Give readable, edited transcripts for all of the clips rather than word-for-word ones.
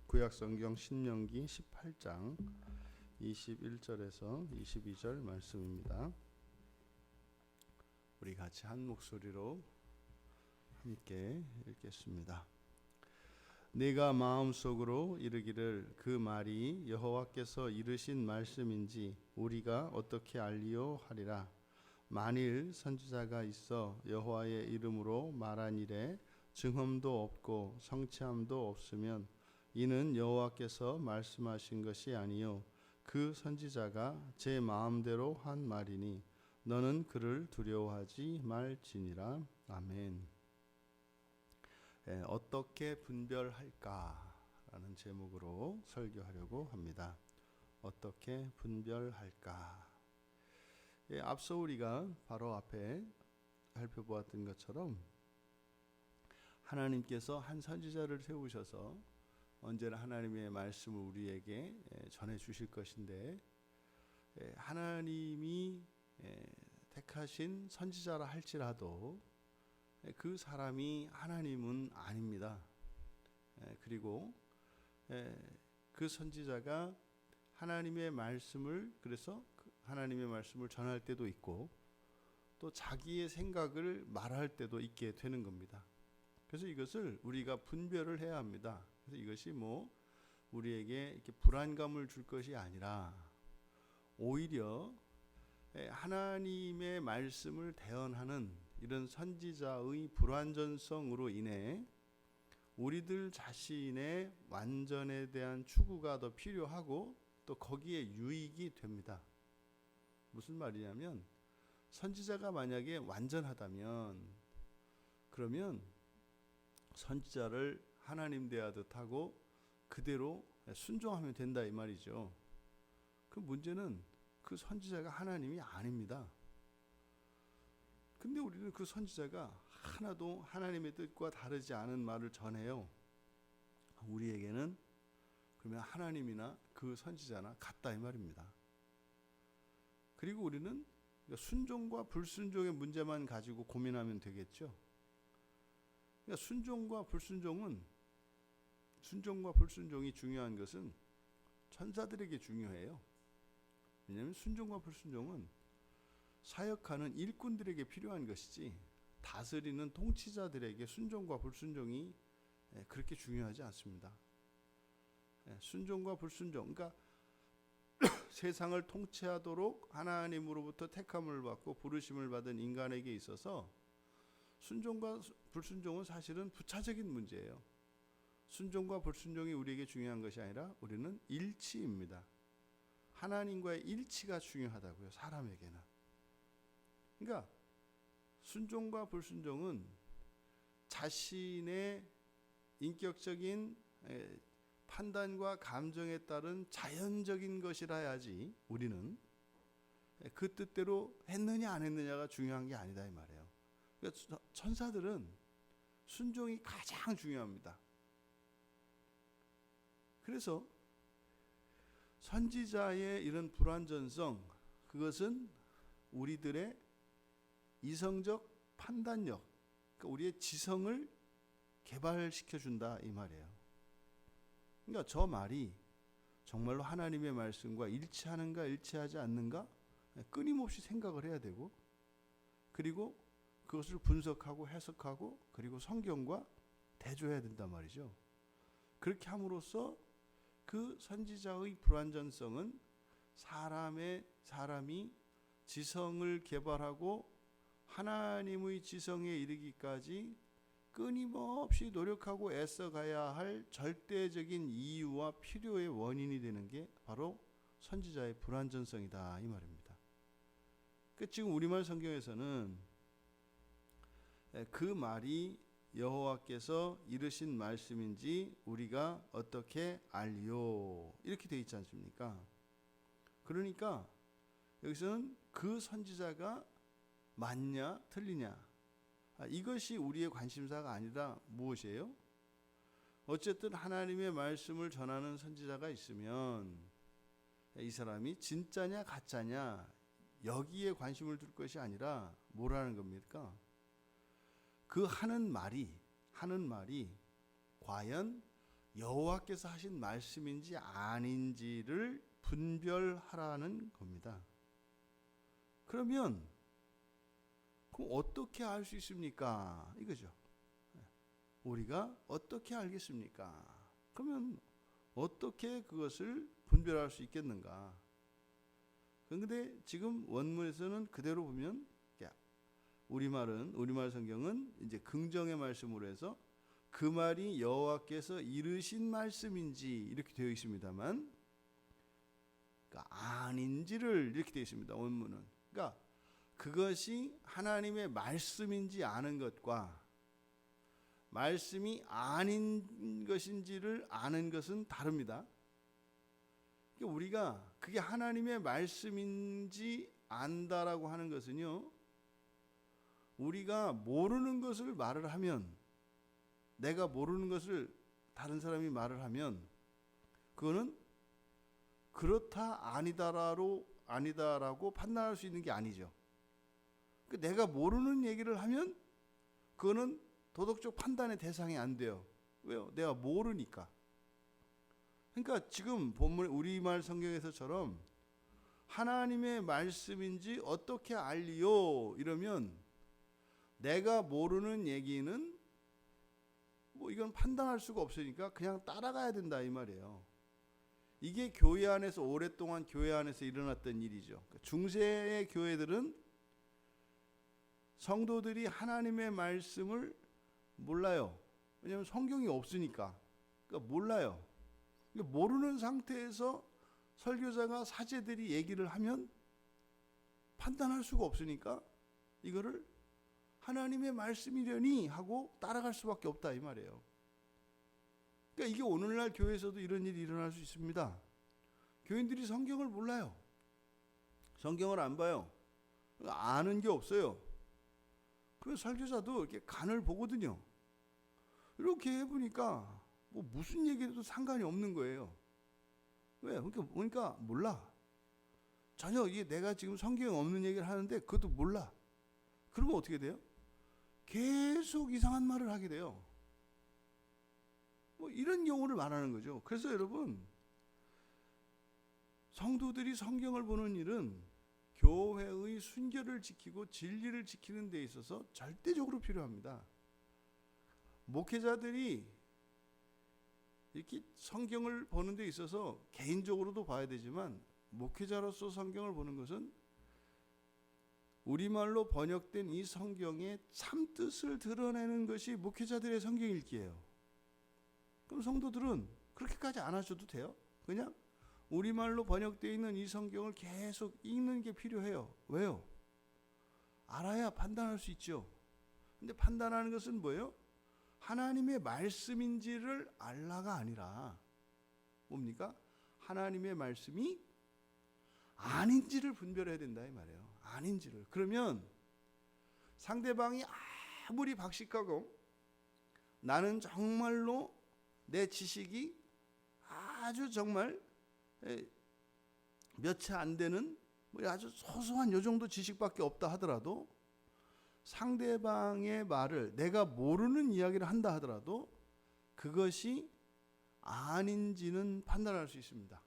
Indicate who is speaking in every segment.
Speaker 1: 구약성경 신명기 18장 21절에서 22절 말씀입니다. 우리 같이 한 목소리로 함께 읽겠습니다. 네가 마음속으로 이르기를 그 말이 여호와께서 이르신 말씀인지 우리가 어떻게 알리요 하리라. 만일 선지자가 있어 여호와의 이름으로 말한 일에 증언도 없고 성취함도 없으면 이는 여호와께서 말씀하신 것이 아니요 그 선지자가 제 마음대로 한 말이니 너는 그를 두려워하지 말지니라. 아멘. 어떻게 분별할까라는 제목으로 설교하려고 합니다. 어떻게 분별할까? 앞서 우리가 바로 앞에 살펴보았던 것처럼 하나님께서 한 선지자를 세우셔서 언제나 하나님의 말씀을 우리에게 전해 주실 것인데, 하나님이 택하신 선지자라 할지라도 그 사람이 하나님은 아닙니다. 그리고 그 선지자가 하나님의 말씀을, 그래서 하나님의 말씀을 전할 때도 있고 또 자기의 생각을 말할 때도 있게 되는 겁니다. 그래서 이것을 우리가 분별을 해야 합니다. 그래서 이것이 우리에게 이렇게 불안감을 줄 것이 아니라 오히려 하나님의 말씀을 대언하는 이런 선지자의 불완전성으로 인해 우리들 자신의 완전에 대한 추구가 더 필요하고 또 거기에 유익이 됩니다. 무슨 말이냐면, 선지자가 만약에 완전하다면 그러면 선지자를 하나님 대하듯 하고 그대로 순종하면 된다 이 말이죠. 그 문제는 그 선지자가 하나님이 아닙니다. 근데 우리는 그 선지자가 하나도 하나님의 뜻과 다르지 않은 말을 전해요. 우리에게는 그러면 하나님이나 그 선지자나 같다 이 말입니다. 그리고 우리는 순종과 불순종의 문제만 가지고 고민하면 되겠죠. 그러니까 순종과 불순종이 중요한 것은 천사들에게 중요해요. 왜냐하면 순종과 불순종은 사역하는 일꾼들에게 필요한 것이지 다스리는 통치자들에게 순종과 불순종이 그렇게 중요하지 않습니다. 순종과 불순종, 그러니까 세상을 통치하도록 하나님으로부터 택함을 받고 부르심을 받은 인간에게 있어서 순종과 불순종은 사실은 부차적인 문제예요. 순종과 불순종이 우리에게 중요한 것이 아니라 우리는 일치입니다. 하나님과의 일치가 중요하다고요, 사람에게는. 그러니까 순종과 불순종은 자신의 인격적인 판단과 감정에 따른 자연적인 것이라야지 우리는 그 뜻대로 했느냐 안 했느냐가 중요한 게 아니다 이 말이에요. 그러니까 천사들은 순종이 가장 중요합니다. 그래서 선지자의 이런 불완전성, 그것은 우리들의 이성적 판단력, 그러니까 우리의 지성을 개발시켜준다 이 말이에요. 그러니까 저 말이 정말로 하나님의 말씀과 일치하는가 일치하지 않는가 끊임없이 생각을 해야 되고, 그리고 그것을 분석하고 해석하고 그리고 성경과 대조해야 된단 말이죠. 그렇게 함으로써 그 선지자의 불완전성은 사람이 지성을 개발하고 하나님의 지성에 이르기까지 끊임없이 노력하고 애써가야 할 절대적인 이유와 필요의 원인이 되는 게 바로 선지자의 불완전성이다 이 말입니다. 지금 우리말 성경에서는 그 말이 여호와께서 이르신 말씀인지 우리가 어떻게 알리요 이렇게 되어 있지 않습니까? 그러니까 여기서는 그 선지자가 맞냐 틀리냐, 이것이 우리의 관심사가 아니라 무엇이에요? 어쨌든 하나님의 말씀을 전하는 선지자가 있으면 이 사람이 진짜냐 가짜냐 여기에 관심을 둘 것이 아니라 뭐라는 겁니까? 그 하는 말이 과연 여호와께서 하신 말씀인지 아닌지를 분별하라는 겁니다. 그러면 그럼 어떻게 알 수 있습니까? 이거죠. 우리가 어떻게 알겠습니까? 그러면 어떻게 그것을 분별할 수 있겠는가? 그런데 지금 원문에서는 그대로 보면 우리말 성경은 이제 긍정의 말씀으로 해서 그 말이 여호와께서 이르신 말씀인지 이렇게 되어 있습니다만, 그러니까 아닌지를 이렇게 되어 있습니다. 원문은. 그러니까 그것이 하나님의 말씀인지 아는 것과 말씀이 아닌 것인지를 아는 것은 다릅니다. 그러니까 우리가 그게 하나님의 말씀인지 안다라고 하는 것은요, 우리가 모르는 것을 말을 하면, 내가 모르는 것을 다른 사람이 말을 하면 그거는 그렇다 아니다라고 판단할 수 있는 게 아니죠. 그러니까 내가 모르는 얘기를 하면 그거는 도덕적 판단의 대상이 안 돼요. 왜요? 내가 모르니까. 그러니까 지금 본문 우리말 성경에서처럼 하나님의 말씀인지 어떻게 알리요? 이러면 내가 모르는 얘기는 뭐 이건 판단할 수가 없으니까 그냥 따라가야 된다 이 말이에요. 이게 교회 안에서 오랫동안 교회 안에서 일어났던 일이죠. 중세의 교회들은 성도들이 하나님의 말씀을 몰라요. 왜냐하면 성경이 없으니까. 그러니까 몰라요. 모르는 상태에서 설교자가 사제들이 얘기를 하면 판단할 수가 없으니까 이거를 하나님의 말씀이려니 하고 따라갈 수밖에 없다 이 말이에요. 그러니까 이게 오늘날 교회에서도 이런 일이 일어날 수 있습니다. 교인들이 성경을 몰라요. 성경을 안 봐요. 아는 게 없어요. 그래서 설교자도 이렇게 간을 보거든요. 이렇게 해보니까 뭐 무슨 얘기해도 상관이 없는 거예요. 왜? 그러니까 몰라. 전혀 이게 내가 지금 성경에 없는 얘기를 하는데 그것도 몰라. 그러면 어떻게 돼요? 계속 이상한 말을 하게 돼요. 뭐 이런 경우를 말하는 거죠. 그래서 여러분, 성도들이 성경을 보는 일은 교회의 순결을 지키고 진리를 지키는 데 있어서 절대적으로 필요합니다. 목회자들이 이렇게 성경을 보는 데 있어서 개인적으로도 봐야 되지만 목회자로서 성경을 보는 것은 우리말로 번역된 이 성경의 참뜻을 드러내는 것이 목회자들의 성경 읽기예요. 그럼 성도들은 그렇게까지 안 하셔도 돼요. 그냥 우리말로 번역되어 있는 이 성경을 계속 읽는 게 필요해요. 왜요? 알아야 판단할 수 있죠. 근데 판단하는 것은 뭐예요? 하나님의 말씀인지를 알라가 아니라 뭡니까? 하나님의 말씀이 아닌지를 분별해야 된다 이 말이에요. 아닌지를. 그러면 상대방이 아무리 박식하고 나는 정말로 내 지식이 아주 정말 몇이 안 되는 아주 소소한 요 정도 지식밖에 없다 하더라도 상대방의 말을 내가 모르는 이야기를 한다 하더라도 그것이 아닌지는 판단할 수 있습니다.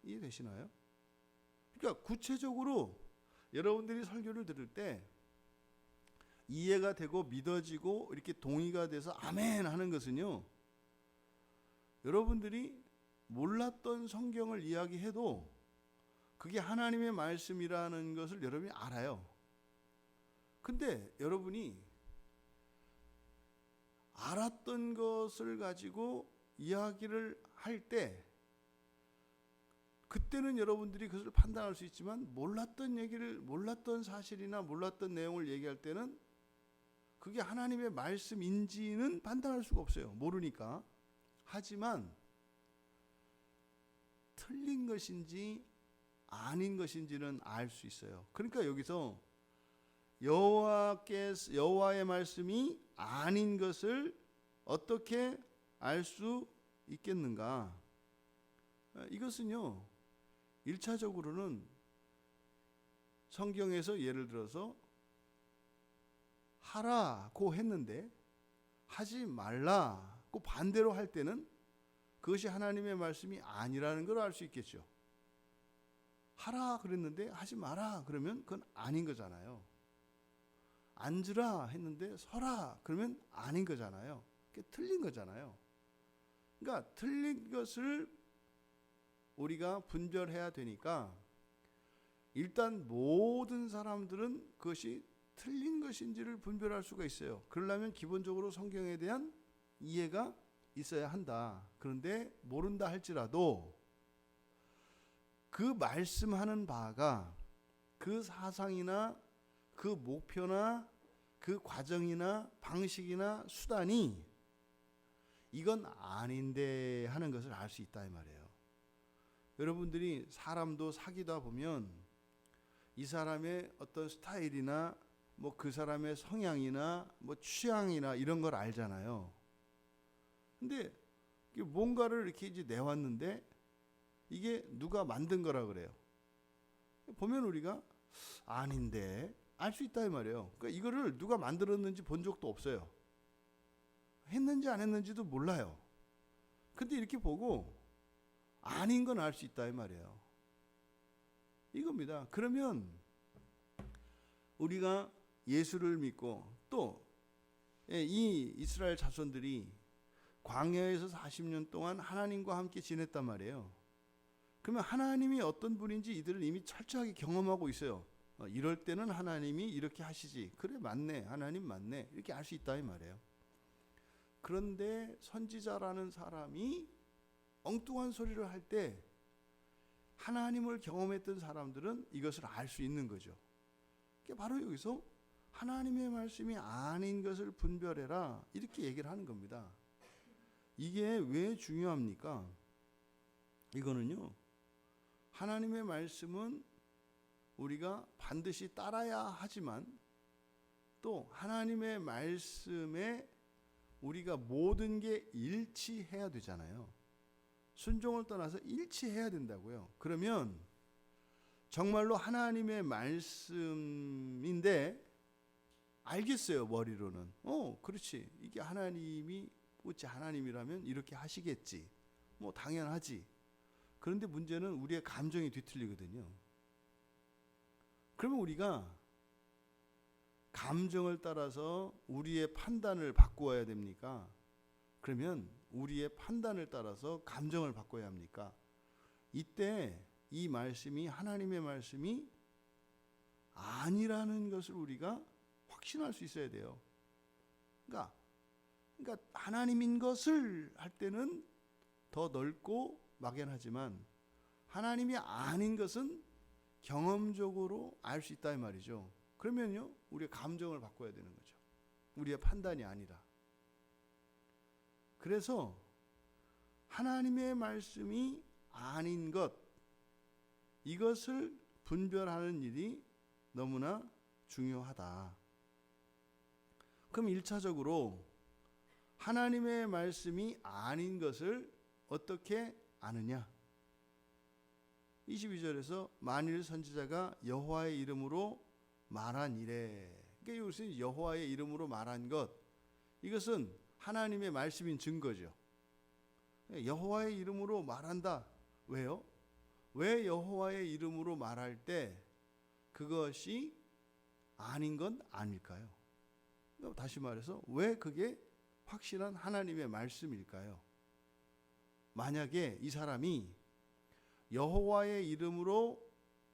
Speaker 1: 이해되시나요? 그러니까 구체적으로 여러분들이 설교를 들을 때 이해가 되고 믿어지고 이렇게 동의가 돼서 아멘 하는 것은요, 여러분들이 몰랐던 성경을 이야기해도 그게 하나님의 말씀이라는 것을 여러분이 알아요. 근데 여러분이 알았던 것을 가지고 이야기를 할 때 그때는 여러분들이 그것을 판단할 수 있지만 몰랐던 사실이나 몰랐던 내용을 얘기할 때는 그게 하나님의 말씀인지는 판단할 수가 없어요. 모르니까. 하지만 틀린 것인지 아닌 것인지는 알 수 있어요. 그러니까 여기서 여호와의 말씀이 아닌 것을 어떻게 알 수 있겠는가? 이것은요, 1차적으로는 성경에서 예를 들어서 하라고 했는데 하지 말라고 자꾸 반대로 할 때는 그것이 하나님의 말씀이 아니라는 걸 알 수 있겠죠. 하라 그랬는데 하지 마라 그러면 그건 아닌 거잖아요. 앉으라 했는데 서라 그러면 아닌 거잖아요. 그게 틀린 거잖아요. 그러니까 틀린 것을 우리가 분별해야 되니까 일단 모든 사람들은 그것이 틀린 것인지를 분별할 수가 있어요. 그러려면 기본적으로 성경에 대한 이해가 있어야 한다. 그런데 모른다 할지라도 그 말씀하는 바가 그 사상이나 그 목표나 그 과정이나 방식이나 수단이 이건 아닌데 하는 것을 알 수 있다 이 말이에요. 여러분들이 사람도 사귀다 보면 이 사람의 어떤 스타일이나 뭐 그 사람의 성향이나 뭐 취향이나 이런 걸 알잖아요. 근데 뭔가를 이렇게 이제 내왔는데 이게 누가 만든 거라 그래요. 보면 우리가 아닌데 알 수 있다 이 말이에요. 그러니까 이거를 누가 만들었는지 본 적도 없어요. 했는지 안 했는지도 몰라요. 근데 이렇게 보고 아닌 건 알 수 있다 이 말이에요. 이겁니다. 그러면 우리가 예수를 믿고 또 이 이스라엘 자손들이 광야에서 40년 동안 하나님과 함께 지냈단 말이에요. 그러면 하나님이 어떤 분인지 이들은 이미 철저하게 경험하고 있어요. 이럴 때는 하나님이 이렇게 하시지. 그래 맞네. 하나님 맞네. 이렇게 알 수 있다 이 말이에요. 그런데 선지자라는 사람이 엉뚱한 소리를 할 때 하나님을 경험했던 사람들은 이것을 알 수 있는 거죠. 그게 바로 여기서 하나님의 말씀이 아닌 것을 분별해라 이렇게 얘기를 하는 겁니다. 이게 왜 중요합니까? 이거는요, 하나님의 말씀은 우리가 반드시 따라야 하지만 또 하나님의 말씀에 우리가 모든 게 일치해야 되잖아요. 순종을 떠나서 일치해야 된다고요. 그러면 정말로 하나님의 말씀인데 알겠어요, 머리로는. 그렇지. 이게 하나님이 어찌 하나님이라면 이렇게 하시겠지. 뭐 당연하지. 그런데 문제는 우리의 감정이 뒤틀리거든요. 그러면 우리가 감정을 따라서 우리의 판단을 바꾸어야 됩니까? 그러면 우리의 판단을 따라서 감정을 바꿔야 합니까? 이때 이 말씀이 하나님의 말씀이 아니라는 것을 우리가 확신할 수 있어야 돼요. 그러니까 하나님인 것을 할 때는 더 넓고 막연하지만 하나님이 아닌 것은 경험적으로 알 수 있다 이 말이죠. 그러면요, 우리의 감정을 바꿔야 되는 거죠. 우리의 판단이 아니라. 그래서 하나님의 말씀이 아닌 것, 이것을 분별하는 일이 너무나 중요하다. 그럼 1차적으로 하나님의 말씀이 아닌 것을 어떻게 아느냐? 22절에서 만일 선지자가 여호와의 이름으로 말한 이래. 그러니까 이것은 여호와의 이름으로 말한 것, 이것은 하나님의 말씀인 증거죠. 여호와의 이름으로 말한다. 왜요? 왜 여호와의 이름으로 말할 때 그것이 아닌 건 아닐까요? 다시 말해서 왜 그게 확실한 하나님의 말씀일까요? 만약에 이 사람이 여호와의 이름으로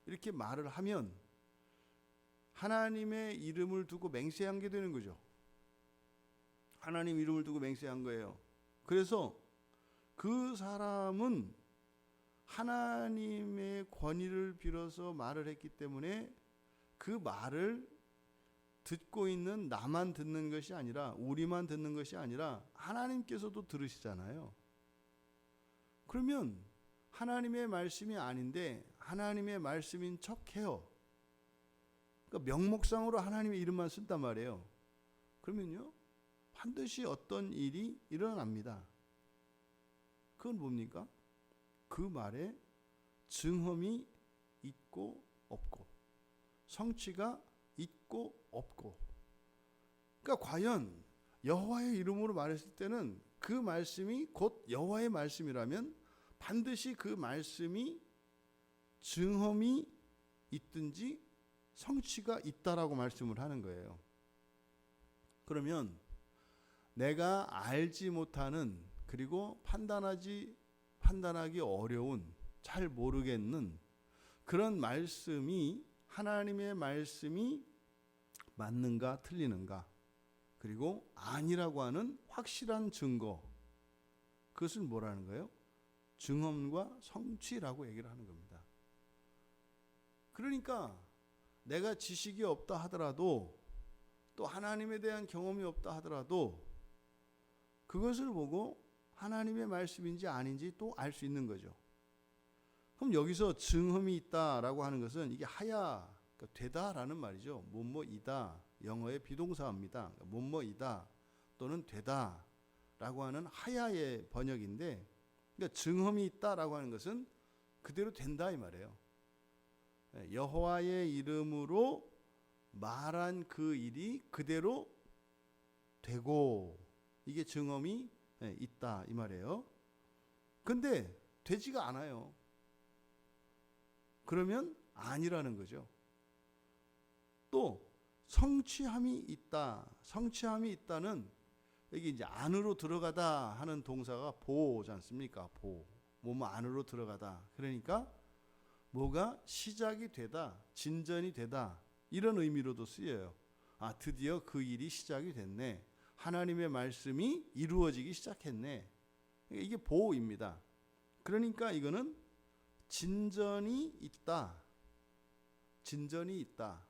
Speaker 1: 이렇게 말을 하면 하나님의 이름을 두고 맹세한 게 되는 거죠. 하나님 이름을 두고 맹세한 거예요. 그래서 그 사람은 하나님의 권위를 빌어서 말을 했기 때문에 그 말을 듣고 있는 나만 듣는 것이 아니라, 우리만 듣는 것이 아니라 하나님께서도 들으시잖아요. 그러면 하나님의 말씀이 아닌데 하나님의 말씀인 척해요. 그러니까 명목상으로 하나님의 이름만 쓴단 말이에요. 그러면요, 반드시 어떤 일이 일어납니다. 그건 뭡니까? 그 말에 증험이 있고 없고 성취가 있고 없고. 그러니까 과연 여호와의 이름으로 말했을 때는 그 말씀이 곧 여호와의 말씀이라면 반드시 그 말씀이 증험이 있든지 성취가 있다라고 말씀을 하는 거예요. 그러면 내가 알지 못하는, 그리고 판단하기 어려운, 잘 모르겠는 그런 말씀이, 하나님의 말씀이 맞는가 틀리는가, 그리고 아니라고 하는 확실한 증거, 그것을 뭐라는 거예요? 증언과 성취라고 얘기를 하는 겁니다. 그러니까 내가 지식이 없다 하더라도, 또 하나님에 대한 경험이 없다 하더라도 그것을 보고 하나님의 말씀인지 아닌지 또 알 수 있는 거죠. 그럼 여기서 증험이 있다라고 하는 것은 이게 하야, 그러니까 되다라는 말이죠. 뭐뭐이다, 영어의 비동사입니다. 뭐뭐이다 또는 되다라고 하는 하야의 번역인데, 그러니까 증험이 있다라고 하는 것은 그대로 된다 이 말이에요. 여호와의 이름으로 말한 그 일이 그대로 되고, 이게 증험이 있다 이 말이에요. 근데 되지가 않아요. 그러면 아니라는 거죠. 또 성취함이 있다. 성취함이 있다는, 여기 이제 안으로 들어가다 하는 동사가 보지 않습니까? 뭐뭐 안으로 들어가다. 그러니까 뭐가 시작이 되다, 진전이 되다, 이런 의미로도 쓰여요. 아, 드디어 그 일이 시작이 됐네. 하나님의 말씀이 이루어지기 시작했네. 이게 보입니다. 그러니까 이거는 진전이 있다. 진전이 있다.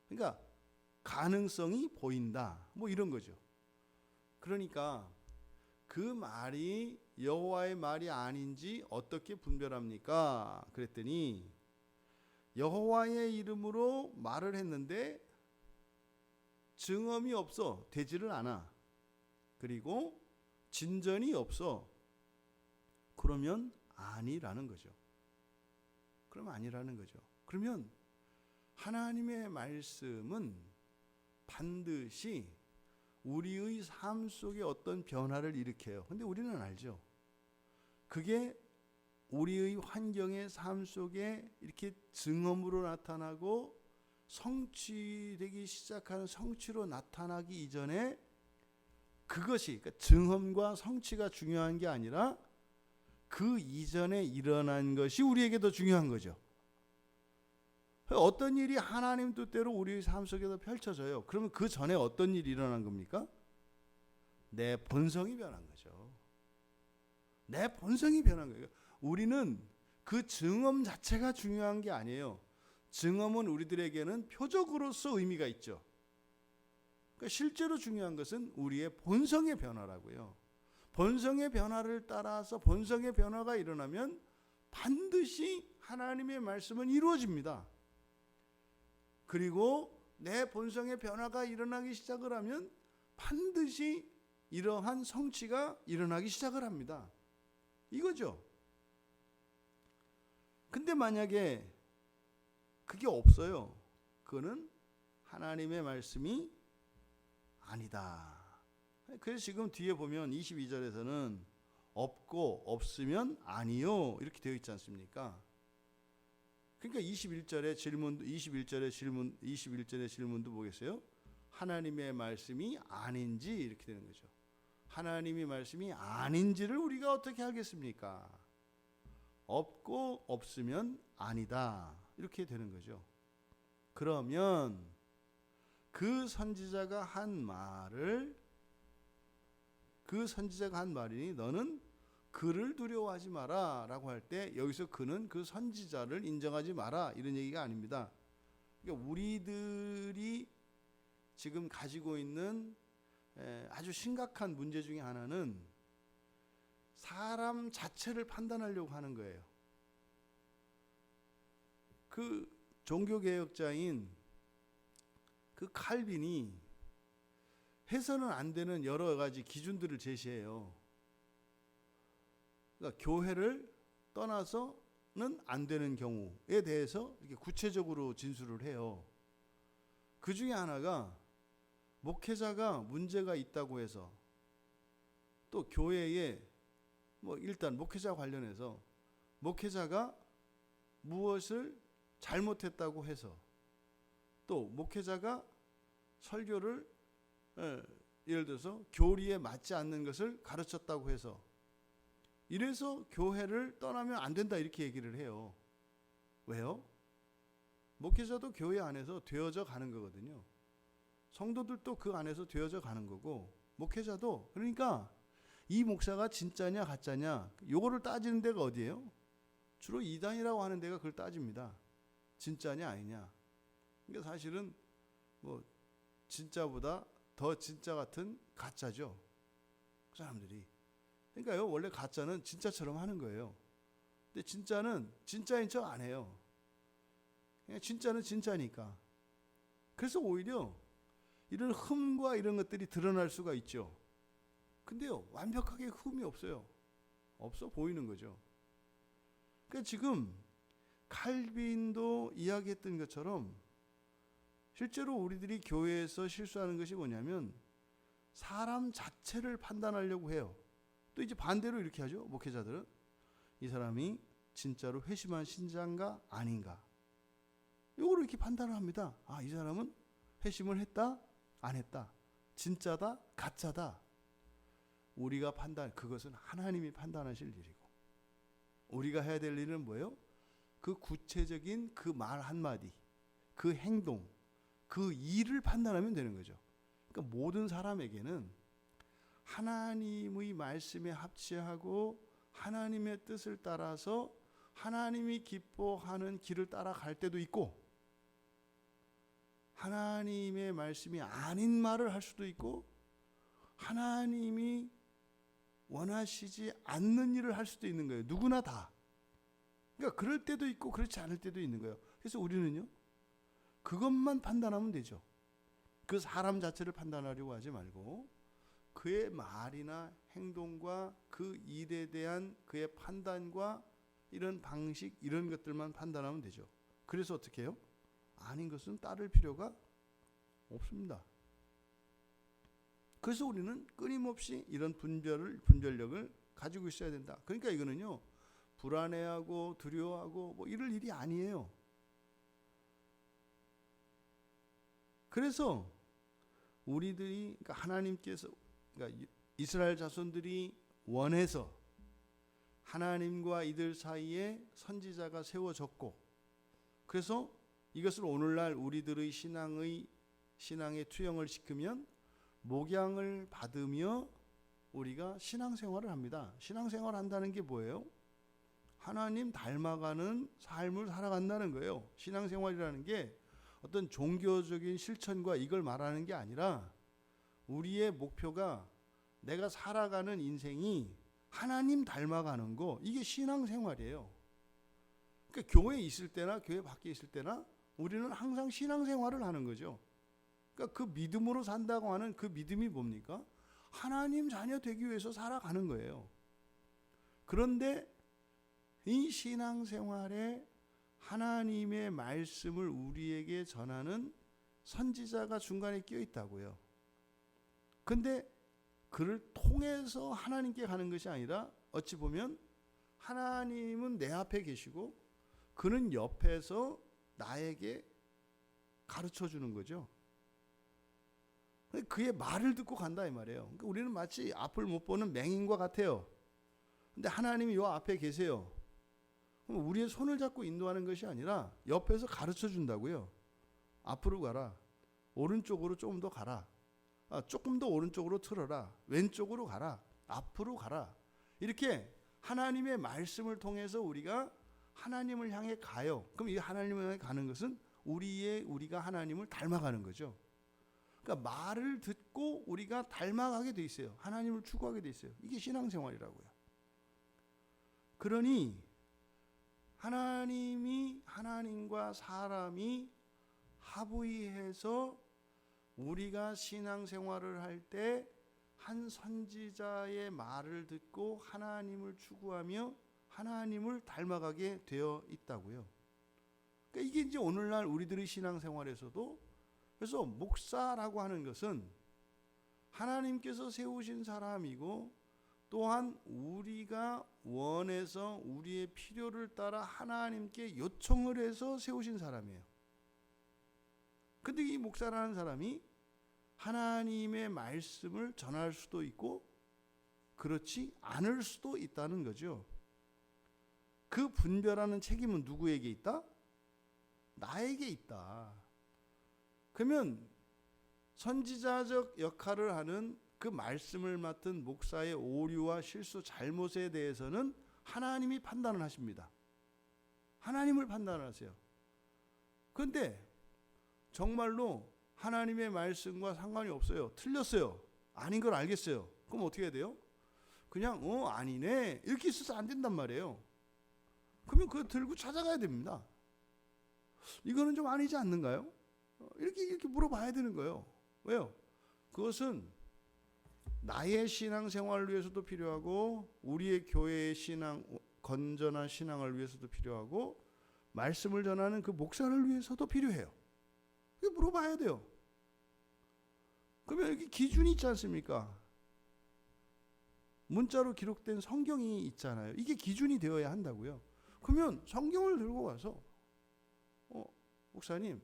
Speaker 1: 그러니까 가능성이 보인다. 뭐 이런 거죠. 그러니까 그 말이 여호와의 말이 아닌지 어떻게 분별합니까? 그랬더니 여호와의 이름으로 말을 했는데 증언이 없어, 되지를 않아. 그리고 진전이 없어. 그러면 아니라는 거죠. 그러면 아니라는 거죠. 그러면 하나님의 말씀은 반드시 우리의 삶 속에 어떤 변화를 일으켜요. 근데 우리는 알죠. 그게 우리의 환경의 삶 속에 이렇게 증언으로 나타나고 성취되기 시작하는, 성취로 나타나기 이전에 그것이, 그러니까 증언과 성취가 중요한 게 아니라 그 이전에 일어난 것이 우리에게 더 중요한 거죠. 어떤 일이 하나님 뜻대로 우리의 삶 속에서 펼쳐져요. 그러면 그 전에 어떤 일이 일어난 겁니까? 내 본성이 변한 거죠. 내 본성이 변한 거예요. 우리는 그 증언 자체가 중요한 게 아니에요. 증언은 우리들에게는 표적으로서 의미가 있죠. 그러니까 실제로 중요한 것은 우리의 본성의 변화라고요. 본성의 변화를 따라서 본성의 변화가 일어나면 반드시 하나님의 말씀은 이루어집니다. 그리고 내 본성의 변화가 일어나기 시작을 하면 반드시 이러한 성취가 일어나기 시작을 합니다. 이거죠. 근데 만약에 그게 없어요. 그거는 하나님의 말씀이 아니다. 그래서 지금 뒤에 보면 22절에서는 없고 없으면 아니요 이렇게 되어 있지 않습니까? 그러니까 21절의 질문도 보겠어요. 하나님의 말씀이 아닌지 이렇게 되는 거죠. 하나님의 말씀이 아닌지를 우리가 어떻게 알겠습니까? 없고 없으면 아니다 이렇게 되는 거죠. 그러면 그 선지자가 한 말이 너는 그를 두려워하지 마라 라고 할 때, 여기서 그는 그 선지자를 인정하지 마라 이런 얘기가 아닙니다. 그러니까 우리들이 지금 가지고 있는 아주 심각한 문제 중에 하나는 사람 자체를 판단하려고 하는 거예요. 그 종교개혁자인 그 칼빈이 해서는 안 되는 여러 가지 기준들을 제시해요. 그러니까 교회를 떠나서는 안 되는 경우에 대해서 이렇게 구체적으로 진술을 해요. 그 중에 하나가 목회자가 문제가 있다고 해서 또 교회에 일단 목회자 관련해서 목회자가 무엇을 잘못했다고 해서 또 목회자가 설교를 예를 들어서 교리에 맞지 않는 것을 가르쳤다고 해서 이래서 교회를 떠나면 안 된다 이렇게 얘기를 해요. 왜요? 목회자도 교회 안에서 되어져 가는 거거든요. 성도들도 그 안에서 되어져 가는 거고 목회자도. 그러니까 이 목사가 진짜냐 가짜냐 요거를 따지는 데가 어디예요? 주로 이단이라고 하는 데가 그걸 따집니다. 진짜냐 아니냐. 그러니까 사실은 진짜보다 더 진짜 같은 가짜죠. 그 사람들이. 그러니까요, 원래 가짜는 진짜처럼 하는 거예요. 근데 진짜는 진짜인 척 안 해요. 그냥 진짜는 진짜니까. 그래서 오히려 이런 흠과 이런 것들이 드러날 수가 있죠. 근데요, 완벽하게 흠이 없어요. 없어 보이는 거죠. 그러니까 지금 칼빈도 이야기했던 것처럼 실제로 우리들이 교회에서 실수하는 것이 뭐냐면 사람 자체를 판단하려고 해요. 또 이제 반대로 이렇게 하죠. 목회자들은 이 사람이 진짜로 회심한 신자인가 아닌가 요거를 이렇게 판단을 합니다. 아, 이 사람은 회심을 했다 안 했다, 진짜다 가짜다. 우리가 그것은 하나님이 판단하실 일이고 우리가 해야 될 일은 뭐예요? 그 구체적인 그 말 한마디, 그 행동, 그 일을 판단하면 되는 거죠. 그러니까 모든 사람에게는 하나님의 말씀에 합치하고 하나님의 뜻을 따라서 하나님이 기뻐하는 길을 따라갈 때도 있고 하나님의 말씀이 아닌 말을 할 수도 있고 하나님이 원하시지 않는 일을 할 수도 있는 거예요. 누구나 다. 그러니까 그럴 때도 있고 그렇지 않을 때도 있는 거예요. 그래서 우리는요, 그것만 판단하면 되죠. 그 사람 자체를 판단하려고 하지 말고 그의 말이나 행동과 그 일에 대한 그의 판단과 이런 방식 이런 것들만 판단하면 되죠. 그래서 어떻게 해요? 아닌 것은 따를 필요가 없습니다. 그래서 우리는 끊임없이 이런 분별력을 가지고 있어야 된다. 그러니까 이거는요, 불안해하고 두려워하고 이럴 일이 아니에요. 그래서 우리들이 그러니까 하나님께서 그러니까 이스라엘 자손들이 원해서 하나님과 이들 사이에 선지자가 세워졌고 그래서 이것을 오늘날 우리들의 신앙에 투영을 시키면 목양을 받으며 우리가 신앙생활을 합니다. 신앙생활 한다는 게 뭐예요? 하나님 닮아가는 삶을 살아간다는 거예요. 신앙생활이라는 게 어떤 종교적인 실천과 이걸 말하는 게 아니라 우리의 목표가 내가 살아가는 인생이 하나님 닮아가는 거, 이게 신앙생활이에요. 그러니까 교회에 있을 때나 교회 밖에 있을 때나 우리는 항상 신앙생활을 하는 거죠. 그러니까 그 믿음으로 산다고 하는 그 믿음이 뭡니까? 하나님 자녀 되기 위해서 살아가는 거예요. 그런데 이 신앙생활에 하나님의 말씀을 우리에게 전하는 선지자가 중간에 끼어 있다고요. 근데 그를 통해서 하나님께 가는 것이 아니라 어찌 보면 하나님은 내 앞에 계시고 그는 옆에서 나에게 가르쳐 주는 거죠. 그의 말을 듣고 간다 이 말이에요. 그러니까 우리는 마치 앞을 못 보는 맹인과 같아요. 근데 하나님이 요 앞에 계세요. 그럼 우리의 손을 잡고 인도하는 것이 아니라 옆에서 가르쳐 준다고요. 앞으로 가라. 오른쪽으로 조금 더 가라. 조금 더 오른쪽으로 틀어라. 왼쪽으로 가라. 앞으로 가라. 이렇게 하나님의 말씀을 통해서 우리가 하나님을 향해 가요. 그럼 이 하나님을 향해 가는 것은 우리가 하나님을 닮아가는 거죠. 그러니까 말을 듣고 우리가 닮아가게 돼 있어요. 하나님을 추구하게 돼 있어요. 이게 신앙생활이라고요. 그러니 하나님과 사람이 합의해서 우리가 신앙생활을 할 때 한 선지자의 말을 듣고 하나님을 추구하며 하나님을 닮아가게 되어 있다고요. 그러니까 이게 이제 오늘날 우리들의 신앙생활에서도 그래서 목사라고 하는 것은 하나님께서 세우신 사람이고 또한 우리가 원해서 우리의 필요를 따라 하나님께 요청을 해서 세우신 사람이에요. 근데 이 목사라는 사람이 하나님의 말씀을 전할 수도 있고 그렇지 않을 수도 있다는 거죠. 그 분별하는 책임은 누구에게 있다? 나에게 있다. 그러면 선지자적 역할을 하는 그 말씀을 맡은 목사의 오류와 실수, 잘못에 대해서는 하나님이 판단을 하십니다. 하나님을 판단을 하세요. 그런데 정말로 하나님의 말씀과 상관이 없어요. 틀렸어요. 아닌 걸 알겠어요. 그럼 어떻게 해야 돼요? 그냥 아니네 이렇게 있어서 안 된단 말이에요. 그러면 그거 들고 찾아가야 됩니다. 이거는 좀 아니지 않는가요? 이렇게 물어봐야 되는 거예요. 왜요? 그것은 나의 신앙생활을 위해서도 필요하고 우리의 교회의 신앙, 건전한 신앙을 위해서도 필요하고 말씀을 전하는 그 목사를 위해서도 필요해요. 이거 물어봐야 돼요. 그러면 여기 기준이 있지 않습니까? 문자로 기록된 성경이 있잖아요. 이게 기준이 되어야 한다고요. 그러면 성경을 들고 가서 목사님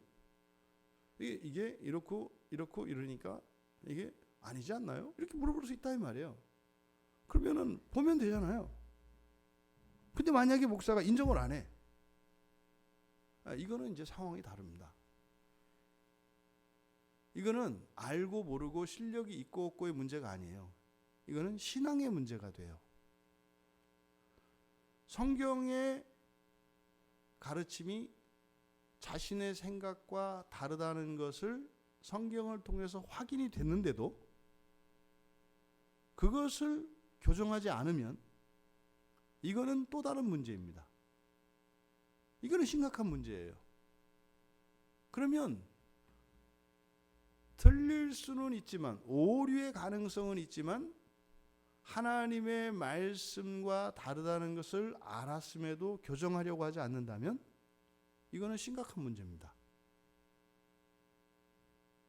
Speaker 1: 이게 이렇고 이러니까 이게 아니지 않나요? 이렇게 물어볼 수 있다 이 말이에요. 그러면은 보면 되잖아요. 근데 만약에 목사가 인정을 안 해, 이거는 이제 상황이 다릅니다. 이거는 알고 모르고 실력이 있고 없고의 문제가 아니에요. 이거는 신앙의 문제가 돼요. 성경의 가르침이 자신의 생각과 다르다는 것을 성경을 통해서 확인이 됐는데도 그것을 교정하지 않으면 이거는 또 다른 문제입니다. 이거는 심각한 문제예요. 그러면 틀릴 수는 있지만 오류의 가능성은 있지만 하나님의 말씀과 다르다는 것을 알았음에도 교정하려고 하지 않는다면 이거는 심각한 문제입니다.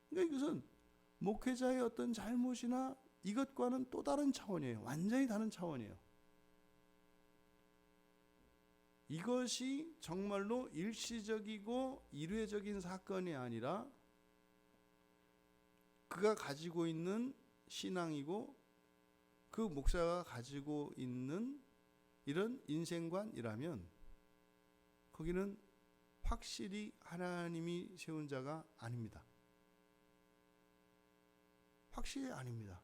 Speaker 1: 그러니까 이것은 목회자의 어떤 잘못이나 이것과는 또 다른 차원이에요. 완전히 다른 차원이에요. 이것이 정말로 일시적이고 일회적인 사건이 아니라 그가 가지고 있는 신앙이고 그 목사가 가지고 있는 이런 인생관이라면 거기는 확실히 하나님이 세운 자가 아닙니다. 확실히 아닙니다.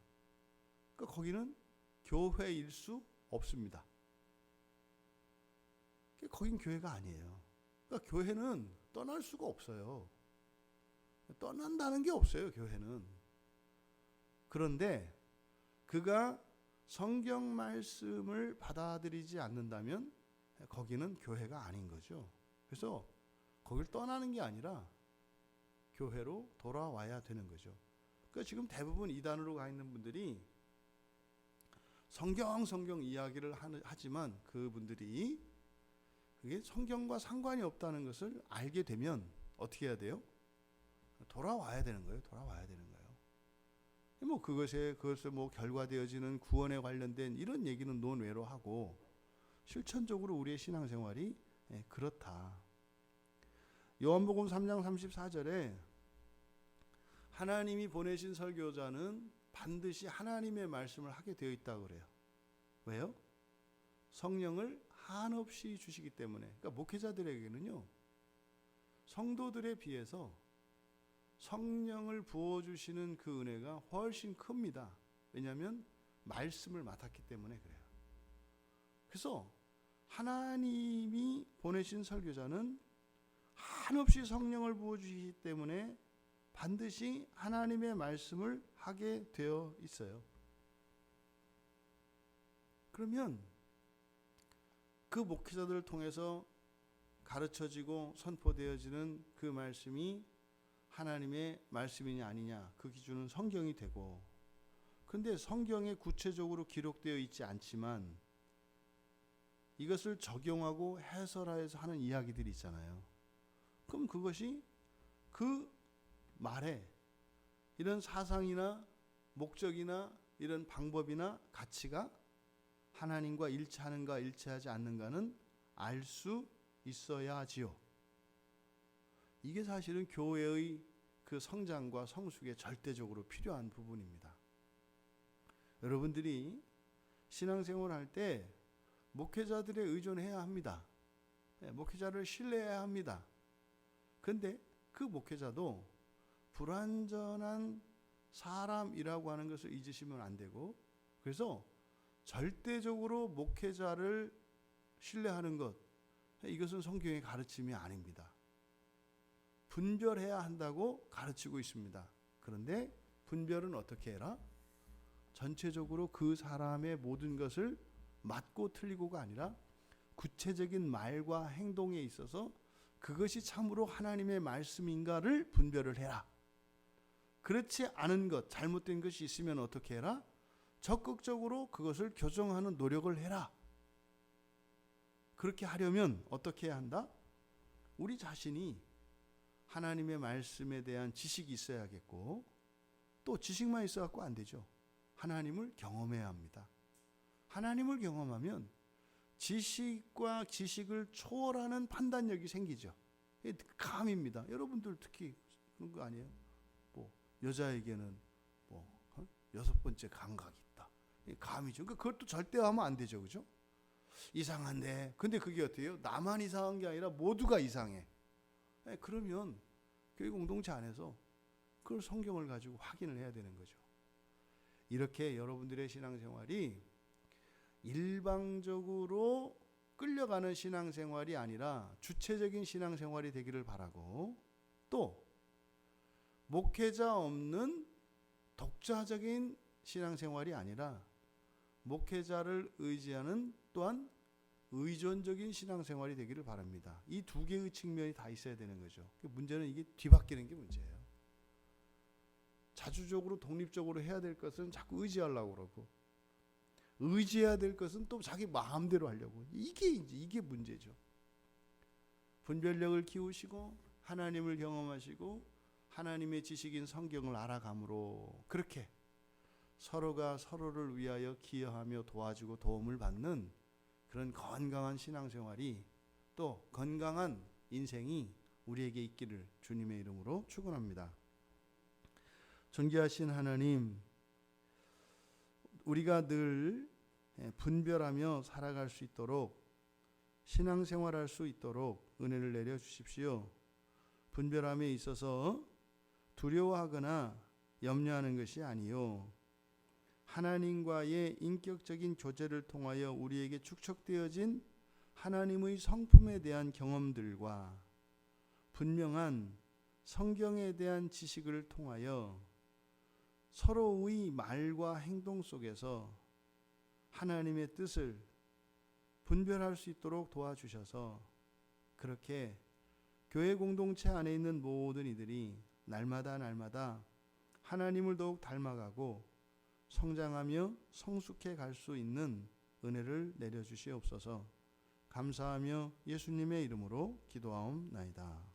Speaker 1: 그러니까 거기는 교회일 수 없습니다. 거긴 교회가 아니에요. 그러니까 교회는 떠날 수가 없어요. 떠난다는 게 없어요, 교회는. 그런데 그가 성경 말씀을 받아들이지 않는다면 거기는 교회가 아닌 거죠. 그래서 거길 떠나는 게 아니라 교회로 돌아와야 되는 거죠. 그러니까 지금 대부분 이단으로 가 있는 분들이 성경 이야기를 하지만 그분들이 그게 성경과 상관이 없다는 것을 알게 되면 어떻게 해야 돼요? 돌아와야 되는 거예요. 돌아와야 되는 거예요. 뭐 그것에 뭐 결과되어지는 구원에 관련된 이런 얘기는 논외로 하고 실천적으로 우리의 신앙생활이 그렇다. 요한복음 3장 34절에 하나님이 보내신 설교자는 반드시 하나님의 말씀을 하게 되어 있다고 그래요. 왜요? 성령을 한없이 주시기 때문에. 그러니까 목회자들에게는요, 성도들에 비해서 성령을 부어주시는 그 은혜가 훨씬 큽니다. 왜냐하면 말씀을 맡았기 때문에 그래요. 그래서 하나님이 보내신 설교자는 한없이 성령을 부어주시기 때문에 반드시 하나님의 말씀을 하게 되어 있어요. 그러면 그 목회자들을 통해서 가르쳐지고 선포되어지는 그 말씀이 하나님의 말씀이냐 아니냐, 그 기준은 성경이 되고, 그런데 성경에 구체적으로 기록되어 있지 않지만 이것을 적용하고 해설해서 하는 이야기들이 있잖아요. 그럼 그것이 그 말에 이런 사상이나 목적이나 이런 방법이나 가치가 하나님과 일치하는가 일치하지 않는가는 알 수 있어야 하지요. 이게 사실은 교회의 그 성장과 성숙에 절대적으로 필요한 부분입니다. 여러분들이 신앙생활을 할 때 목회자들에 의존해야 합니다. 목회자를 신뢰해야 합니다. 그런데 그 목회자도 불완전한 사람이라고 하는 것을 잊으시면 안 되고, 그래서 절대적으로 목회자를 신뢰하는 것, 이것은 성경의 가르침이 아닙니다. 분별해야 한다고 가르치고 있습니다. 그런데 분별은 어떻게 해라? 전체적으로 그 사람의 모든 것을 맞고 틀리고가 아니라 구체적인 말과 행동에 있어서 그것이 참으로 하나님의 말씀인가를 분별을 해라. 그렇지 않은 것, 잘못된 것이 있으면 어떻게 해라? 적극적으로 그것을 교정하는 노력을 해라. 그렇게 하려면 어떻게 해야 한다? 우리 자신이 하나님의 말씀에 대한 지식이 있어야겠고, 또 지식만 있어갖고 안 되죠. 하나님을 경험해야 합니다. 하나님을 경험하면 지식과 지식을 초월하는 판단력이 생기죠. 감입니다. 여러분들 특히 그런 거 아니에요? 뭐 여자에게는 뭐 6번째 감각이 있다. 감이죠. 그것도 절대 하면 안 되죠, 그죠? 이상한데, 근데 그게 어때요? 나만 이상한 게 아니라 모두가 이상해. 그러면 교회 공동체 안에서 그걸 성경을 가지고 확인을 해야 되는 거죠. 이렇게 여러분들의 신앙생활이 일방적으로 끌려가는 신앙생활이 아니라 주체적인 신앙생활이 되기를 바라고, 또 목회자 없는 독자적인 신앙생활이 아니라 목회자를 의지하는 또한 의존적인 신앙생활이 되기를 바랍니다. 이 두 개의 측면이 다 있어야 되는 거죠. 문제는 이게 뒤바뀌는 게 문제예요. 자주적으로 독립적으로 해야 될 것은 자꾸 의지하려고 그러고, 의지해야 될 것은 또 자기 마음대로 하려고. 이게 문제죠. 분별력을 키우시고 하나님을 경험하시고 하나님의 지식인 성경을 알아감으로 그렇게 서로가 서로를 위하여 기여하며 도와주고 도움을 받는 그런 건강한 신앙생활이, 또 건강한 인생이 우리에게 있기를 주님의 이름으로 축원합니다. 존귀하신 하나님, 우리가 늘 분별하며 살아갈 수 있도록, 신앙생활할 수 있도록 은혜를 내려 주십시오. 분별함에 있어서 두려워하거나 염려하는 것이 아니요, 하나님과의 인격적인 교제를 통하여 우리에게 축적되어진 하나님의 성품에 대한 경험들과 분명한 성경에 대한 지식을 통하여 서로의 말과 행동 속에서 하나님의 뜻을 분별할 수 있도록 도와주셔서, 그렇게 교회 공동체 안에 있는 모든 이들이 날마다 하나님을 더욱 닮아가고 성장하며 성숙해 갈 수 있는 은혜를 내려주시옵소서. 감사하며 예수님의 이름으로 기도하옵나이다.